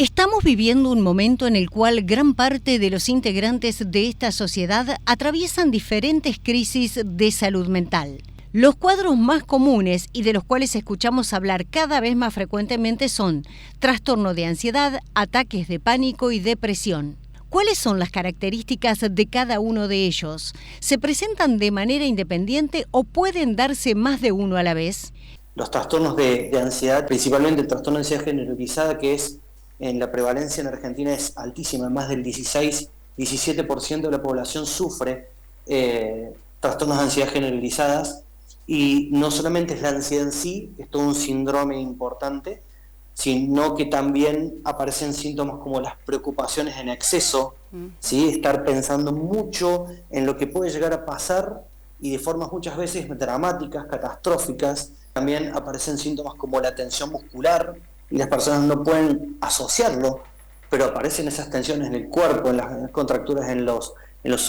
Estamos viviendo un momento en el cual gran parte de los integrantes de esta sociedad atraviesan diferentes crisis de salud mental. Los cuadros más comunes y de los cuales escuchamos hablar cada vez más frecuentemente son trastorno de ansiedad, ataques de pánico y depresión. ¿Cuáles son las características de cada uno de ellos? ¿Se presentan de manera independiente o pueden darse más de uno a la vez? Los trastornos de ansiedad, principalmente el trastorno de ansiedad generalizada, que es en la prevalencia en Argentina es altísima, más del 16-17% de la población sufre trastornos de ansiedad generalizadas, y no solamente es la ansiedad en sí, es todo un síndrome importante, sino que también aparecen síntomas como las preocupaciones en exceso, ¿sí? Estar pensando mucho en lo que puede llegar a pasar y de formas muchas veces dramáticas, catastróficas. También aparecen síntomas como la tensión muscular, y las personas no pueden asociarlo, pero aparecen esas tensiones en el cuerpo, en las contracturas en los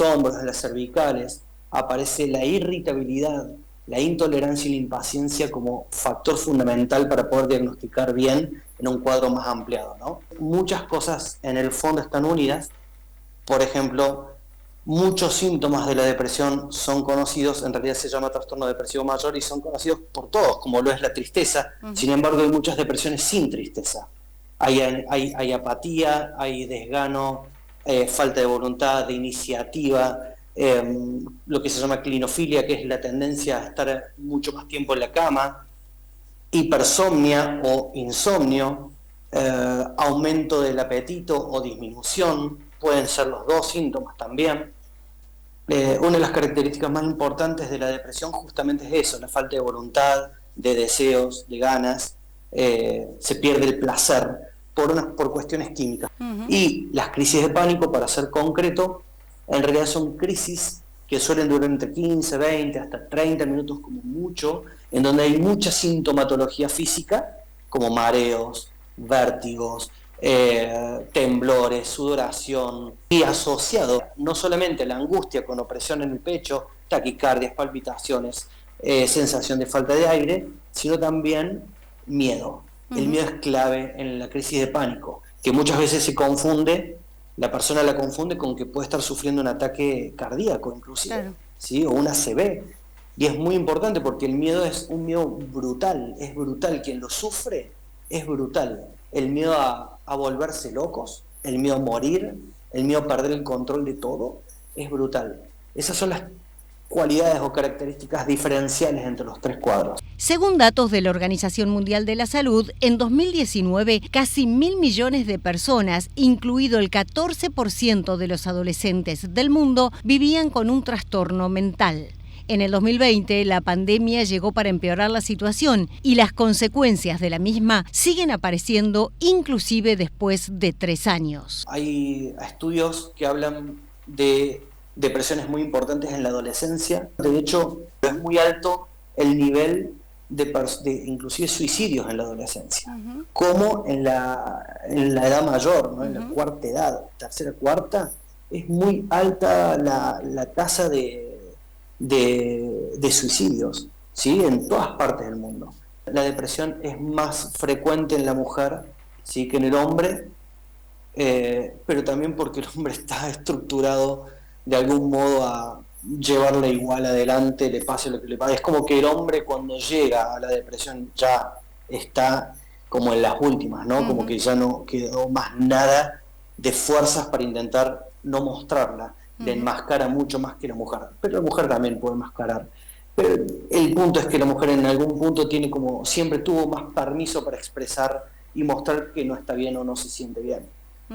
hombros, en las cervicales. Aparece la irritabilidad, la intolerancia y la impaciencia como factor fundamental para poder diagnosticar bien en un cuadro más ampliado, ¿no? Muchas cosas en el fondo están unidas. Por ejemplo, muchos síntomas de la depresión son conocidos, en realidad se llama trastorno depresivo mayor y son conocidos por todos, como lo es la tristeza. Sin embargo, hay muchas depresiones sin tristeza. Hay apatía, hay desgano, falta de voluntad, de iniciativa, lo que se llama clinofilia, que es la tendencia a estar mucho más tiempo en la cama, hipersomnia o insomnio, aumento del apetito o disminución, pueden ser los dos síntomas también. Una de las características más importantes de la depresión justamente es eso, la falta de voluntad, de deseos, de ganas, se pierde el placer por cuestiones químicas. Y las crisis de pánico, para ser concreto, en realidad son crisis que suelen durar entre 15, 20, hasta 30 minutos como mucho, en donde hay mucha sintomatología física, como mareos, vértigos, temblores, sudoración, y asociado no solamente a la angustia con opresión en el pecho, taquicardias, palpitaciones, sensación de falta de aire, sino también miedo. El miedo es clave en la crisis de pánico, que muchas veces se confunde, la persona la confunde con que puede estar sufriendo un ataque cardíaco inclusive, claro, ¿sí? O una ACV. Y es muy importante porque el miedo es un miedo brutal, es brutal. Quien lo sufre es brutal. El miedo a volverse locos, el miedo a morir, el miedo a perder el control de todo, es brutal. Esas son las cualidades o características diferenciales entre los tres cuadros. Según datos de la Organización Mundial de la Salud, en 2019 casi 1.000 millones de personas, incluido el 14% de los adolescentes del mundo, vivían con un trastorno mental. En el 2020, la pandemia llegó para empeorar la situación y las consecuencias de la misma siguen apareciendo inclusive después de 3 años. Hay estudios que hablan de depresiones muy importantes en la adolescencia. De hecho, es muy alto el nivel de inclusive suicidios en la adolescencia, como en la edad mayor, ¿no? En la cuarta edad, tercera, cuarta, es muy alta la tasa de suicidios, ¿sí? En todas partes del mundo. La depresión es más frecuente en la mujer, ¿sí? Que en el hombre, pero también porque el hombre está estructurado de algún modo a llevarla igual adelante, le pase lo que le pase. Es como que el hombre cuando llega a la depresión ya está como en las últimas, ¿no? Como que ya no quedó más nada de fuerzas para intentar no mostrarla. Le enmascara mucho más que la mujer, pero la mujer también puede enmascarar. Pero el punto es que la mujer en algún punto tiene como, siempre tuvo más permiso para expresar y mostrar que no está bien o no se siente bien,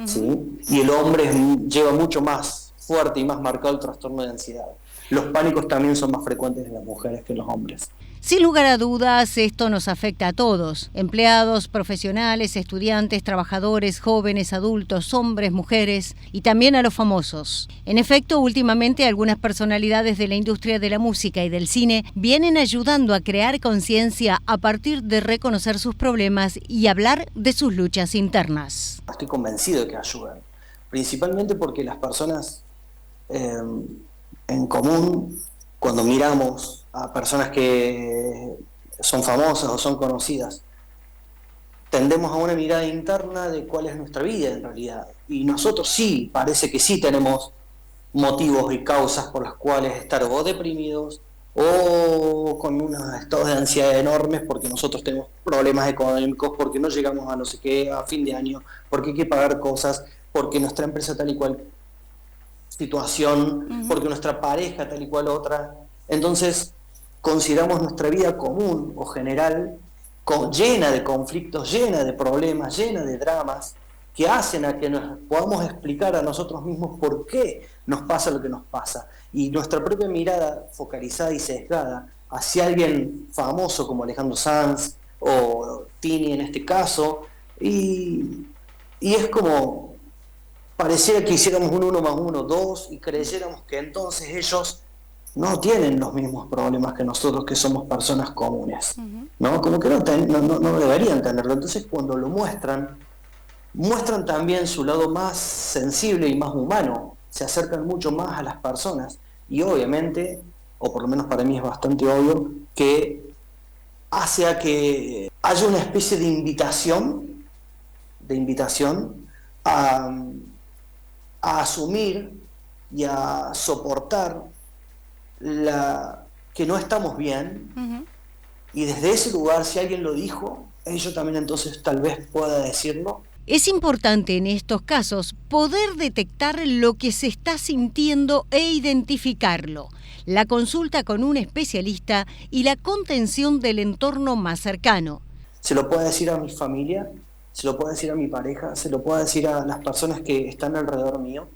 ¿sí? Y el hombre lleva mucho más fuerte y más marcado el trastorno de ansiedad. Los pánicos también son más frecuentes en las mujeres que en los hombres. Sin lugar a dudas, esto nos afecta a todos, empleados, profesionales, estudiantes, trabajadores, jóvenes, adultos, hombres, mujeres y también a los famosos. En efecto, últimamente algunas personalidades de la industria de la música y del cine vienen ayudando a crear conciencia a partir de reconocer sus problemas y hablar de sus luchas internas. Estoy convencido de que ayudan, principalmente porque las personas en común, cuando miramos a personas que son famosas o son conocidas, tendemos a una mirada interna de cuál es nuestra vida en realidad. Y nosotros sí, parece que sí tenemos motivos y causas por las cuales estar o deprimidos o con unos estados de ansiedad enormes porque nosotros tenemos problemas económicos, porque no llegamos a no sé qué a fin de año, porque hay que pagar cosas, porque nuestra empresa tal y cual situación, porque nuestra pareja tal y cual otra. Entonces consideramos nuestra vida común o general llena de conflictos, llena de problemas, llena de dramas que hacen a que nos podamos explicar a nosotros mismos por qué nos pasa lo que nos pasa. Y nuestra propia mirada focalizada y sesgada hacia alguien famoso como Alejandro Sanz o Tini en este caso, y es como pareciera que hiciéramos un 1+1=2 y creyéramos que entonces ellos no tienen los mismos problemas que nosotros, que somos personas comunes, ¿no? Como que no deberían tenerlo. Entonces cuando lo muestran también su lado más sensible y más humano, se acercan mucho más a las personas y obviamente, o por lo menos para mí es bastante obvio, que hace a que haya una especie de invitación a asumir y a soportar que no estamos bien, y desde ese lugar, si alguien lo dijo, ellos también entonces tal vez pueda decirlo. Es importante en estos casos poder detectar lo que se está sintiendo e identificarlo. La consulta con un especialista y la contención del entorno más cercano. Se lo puedo decir a mi familia, se lo puedo decir a mi pareja, se lo puedo decir a las personas que están alrededor mío,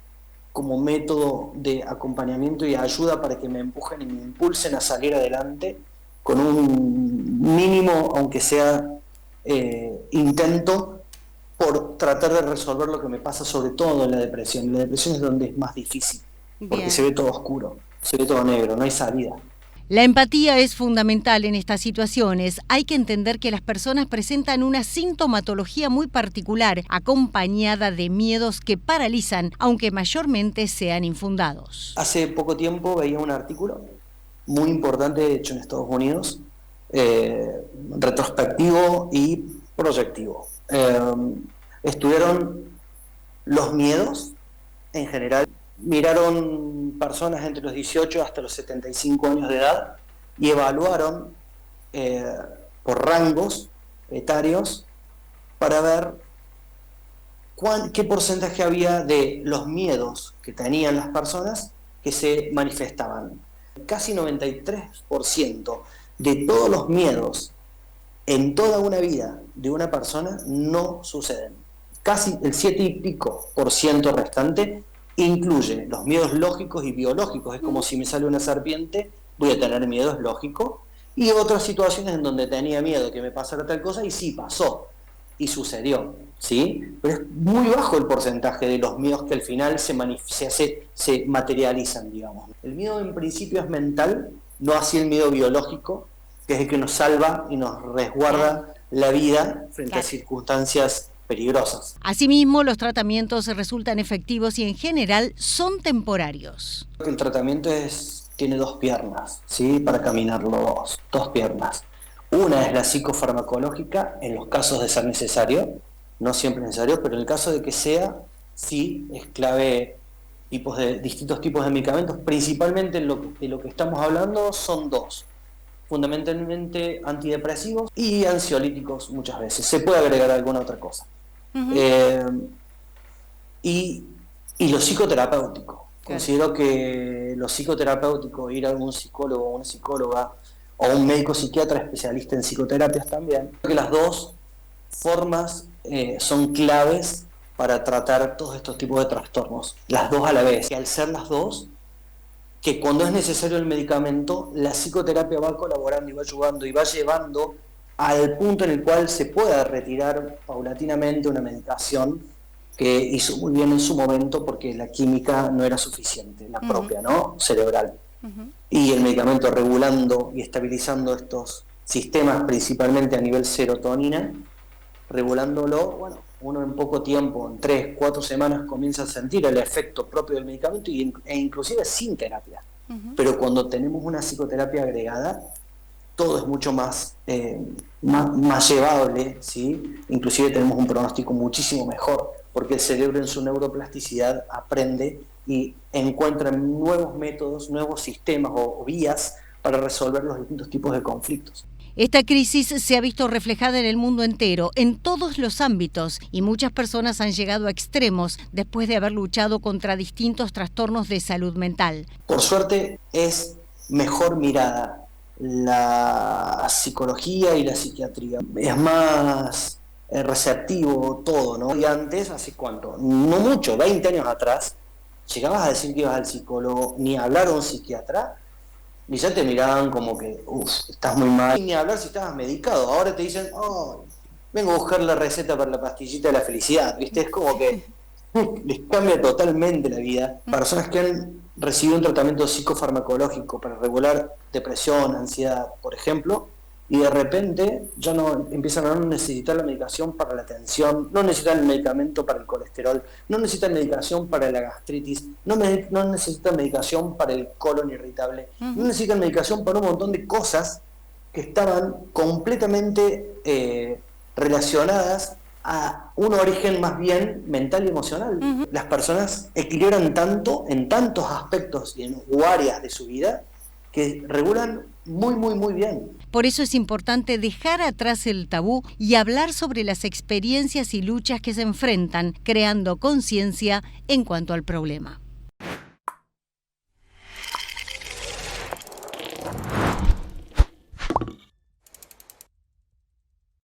como método de acompañamiento y ayuda para que me empujen y me impulsen a salir adelante con un mínimo, aunque sea intento, por tratar de resolver lo que me pasa, sobre todo en la depresión. La depresión es donde es más difícil, porque Bien. se ve todo oscuro, se ve todo negro, no hay salida. La empatía es fundamental en estas situaciones. Hay que entender que las personas presentan una sintomatología muy particular, acompañada de miedos que paralizan, aunque mayormente sean infundados. Hace poco tiempo veía un artículo muy importante hecho en Estados Unidos, retrospectivo y proyectivo. Estudiaron los miedos en general, miraron personas entre los 18 hasta los 75 años de edad y evaluaron por rangos etarios para ver qué porcentaje había de los miedos que tenían las personas que se manifestaban. Casi 93% de todos los miedos en toda una vida de una persona no suceden. Casi el 7 y pico por ciento restante incluye los miedos lógicos y biológicos. Es como si me sale una serpiente, voy a tener miedo, es lógico. Y otras situaciones en donde tenía miedo que me pasara tal cosa y sí pasó y sucedió, ¿sí? Pero es muy bajo el porcentaje de los miedos que al final se materializan, digamos. El miedo en principio es mental, no así el miedo biológico, que es el que nos salva y nos resguarda la vida frente a circunstancias peligrosas. Asimismo, los tratamientos resultan efectivos y en general son temporarios. El tratamiento tiene dos piernas, ¿sí? Para caminarlo, dos piernas. Una es la psicofarmacológica, en los casos de ser necesario, no siempre es necesario, pero en el caso de que sea, sí, es clave distintos tipos de medicamentos. Principalmente de lo que estamos hablando son dos, fundamentalmente antidepresivos y ansiolíticos muchas veces. Se puede agregar alguna otra cosa. Y lo psicoterapéutico. Considero que lo psicoterapéutico, ir a algún psicólogo o una psicóloga o un médico psiquiatra especialista en psicoterapias también, creo que las dos formas son claves para tratar todos estos tipos de trastornos, las dos a la vez. Y al ser las dos, que cuando es necesario el medicamento, la psicoterapia va colaborando y va ayudando y va llevando al punto en el cual se pueda retirar paulatinamente una medicación que hizo muy bien en su momento porque la química no era suficiente, la propia, ¿no? Cerebral. Y el medicamento regulando y estabilizando estos sistemas, principalmente a nivel serotonina, regulándolo, bueno, uno en poco tiempo, en 3, 4 semanas, comienza a sentir el efecto propio del medicamento e inclusive sin terapia. Pero cuando tenemos una psicoterapia agregada, todo es mucho más llevable, ¿sí? Inclusive tenemos un pronóstico muchísimo mejor, porque el cerebro en su neuroplasticidad aprende y encuentra nuevos métodos, nuevos sistemas o vías para resolver los distintos tipos de conflictos. Esta crisis se ha visto reflejada en el mundo entero, en todos los ámbitos, y muchas personas han llegado a extremos después de haber luchado contra distintos trastornos de salud mental. Por suerte es mejor mirada la psicología y la psiquiatría. Es más receptivo todo, ¿no? Y antes, ¿hace cuánto? No mucho, 20 años atrás, llegabas a decir que ibas al psicólogo, ni hablar a un psiquiatra, y ya te miraban como que, estás muy mal. Y ni hablar si estabas medicado. Ahora te dicen, vengo a buscar la receta para la pastillita de la felicidad, ¿viste? Es como que les cambia totalmente la vida. Personas que han recibido un tratamiento psicofarmacológico para regular depresión, ansiedad, por ejemplo, y de repente ya no empiezan a no necesitar la medicación para la tensión, no necesitan el medicamento para el colesterol, no necesitan medicación para la gastritis, no necesitan medicación para el colon irritable, no necesitan medicación para un montón de cosas que estaban completamente relacionadas a un origen más bien mental y emocional. Las personas equilibran tanto en tantos aspectos o áreas de su vida que regulan muy bien. Por eso es importante dejar atrás el tabú y hablar sobre las experiencias y luchas que se enfrentan, creando conciencia en cuanto al problema.